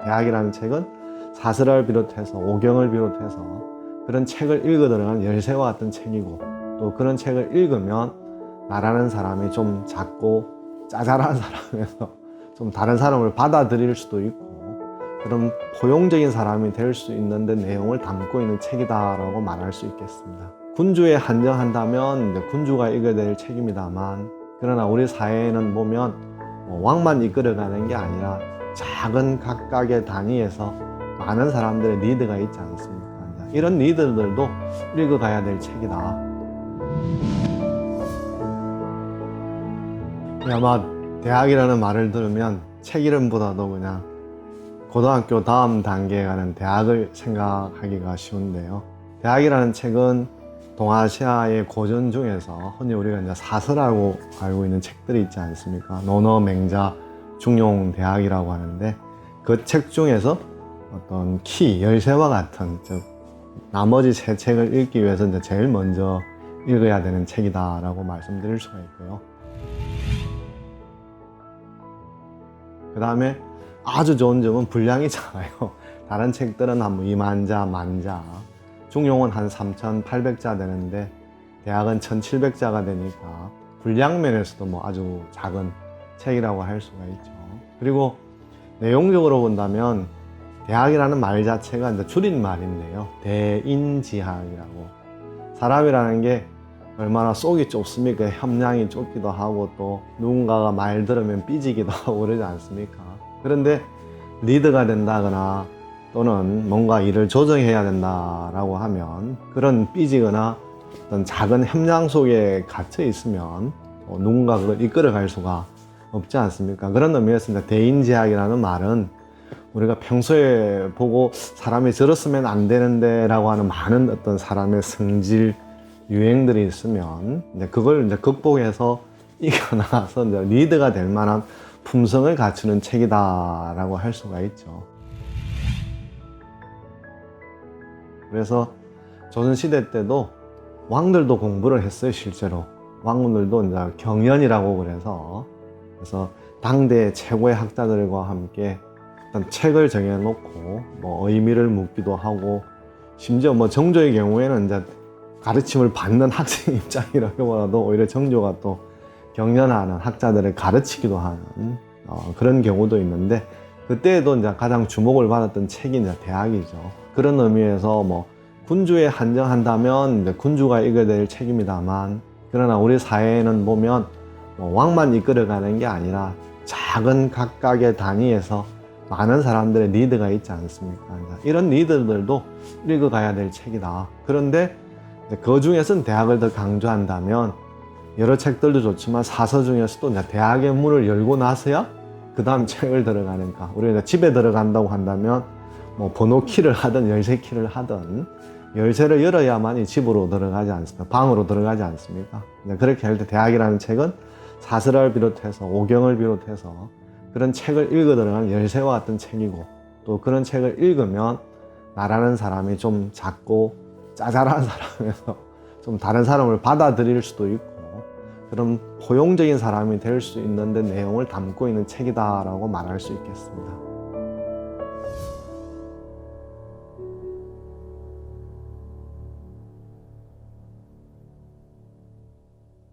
대학이라는 책은 사설을 비롯해서 오경을 비롯해서 그런 책을 읽어 들어간 열쇠와 같은 책이고, 또 그런 책을 읽으면 나라는 사람이 좀 작고 짜잘한 사람에서 좀 다른 사람을 받아들일 수도 있고 그런 포용적인 사람이 될 수 있는데 내용을 담고 있는 책이다라고 말할 수 있겠습니다. 군주에 한정한다면 이제 군주가 읽어야 될 책입니다만, 그러나 우리 사회에는 보면 왕만 이끌어가는 게 아니라 작은 각각의 단위에서 많은 사람들의 리드가 있지 않습니까? 이런 리더들도 읽어가야 될 책이다. 아마 대학이라는 말을 들으면 책 이름보다도 그냥 고등학교 다음 단계에 가는 대학을 생각하기가 쉬운데요. 대학이라는 책은 동아시아의 고전 중에서 흔히 우리가 이제 사서라고 알고 있는 책들이 있지 않습니까? 논어, 맹자, 중용, 대학이라고 하는데, 그 책 중에서 어떤 키, 열쇠와 같은, 즉 나머지 세 책을 읽기 위해서 이제 제일 먼저 읽어야 되는 책이다라고 말씀드릴 수가 있고요. 그 다음에 아주 좋은 점은 분량이 작아요. 다른 책들은 한 2만자, 만자, 중용은 한 3,800자 되는데 대학은 1,700자가 되니까 분량 면에서도 아주 작은 책이라고 할 수가 있죠. 그리고 내용적으로 본다면 대학이라는 말 자체가 이제 줄임말인데요. 대인지학이라고. 사람이라는 게 얼마나 속이 좁습니까? 협량이 좁기도 하고 또 누군가가 말 들으면 삐지기도 하고 그러지 않습니까? 그런데 리더가 된다거나 또는 뭔가 일을 조정해야 된다라고 하면 그런 삐지거나 어떤 작은 협량 속에 갇혀 있으면 누군가 그걸 이끌어 갈 수가 없지 않습니까? 그런 의미에서 대인지학이라는 말은 우리가 평소에 보고 사람이 저랬으면 안 되는데 라고 하는 많은 어떤 사람의 성질, 유행들이 있으면 그걸 극복해서 이겨나가서 리더가 될 만한 품성을 갖추는 책이다라고 할 수가 있죠. 그래서 조선시대 때도 왕들도 공부를 했어요, 실제로. 왕들도 이제 경연이라고 그래서 당대 최고의 학자들과 함께 어떤 책을 정해놓고 의미를 묻기도 하고, 심지어 정조의 경우에는 이제 가르침을 받는 학생 입장이라기보다도 오히려 정조가 또 경연하는 학자들을 가르치기도 하는 그런 경우도 있는데, 그때에도 이제 가장 주목을 받았던 책이 이제 대학이죠. 그런 의미에서 군주에 한정한다면 이제 군주가 읽어야 될 책입니다만, 그러나 우리 사회에는 보면 왕만 이끌어가는 게 아니라 작은 각각의 단위에서 많은 사람들의 리드가 있지 않습니까? 이런 리더들도 읽어가야 될 책이다. 그런데 그 중에서는 대학을 더 강조한다면 여러 책들도 좋지만 사서 중에서도 이제 대학의 문을 열고 나서야 그 다음 책을 들어가니까, 우리가 집에 들어간다고 한다면 번호 키를 하든 열쇠 키를 하든 열쇠를 열어야만이 집으로 들어가지 않습니까? 방으로 들어가지 않습니까? 그렇게 할 때 대학이라는 책은 사설을 비롯해서 오경을 비롯해서 그런 책을 읽어 들어간 열쇠와 같은 책이고, 또 그런 책을 읽으면 나라는 사람이 좀 작고 짜잘한 사람에서 좀 다른 사람을 받아들일 수도 있고 그런 포용적인 사람이 될 수 있는데 내용을 담고 있는 책이다라고 말할 수 있겠습니다.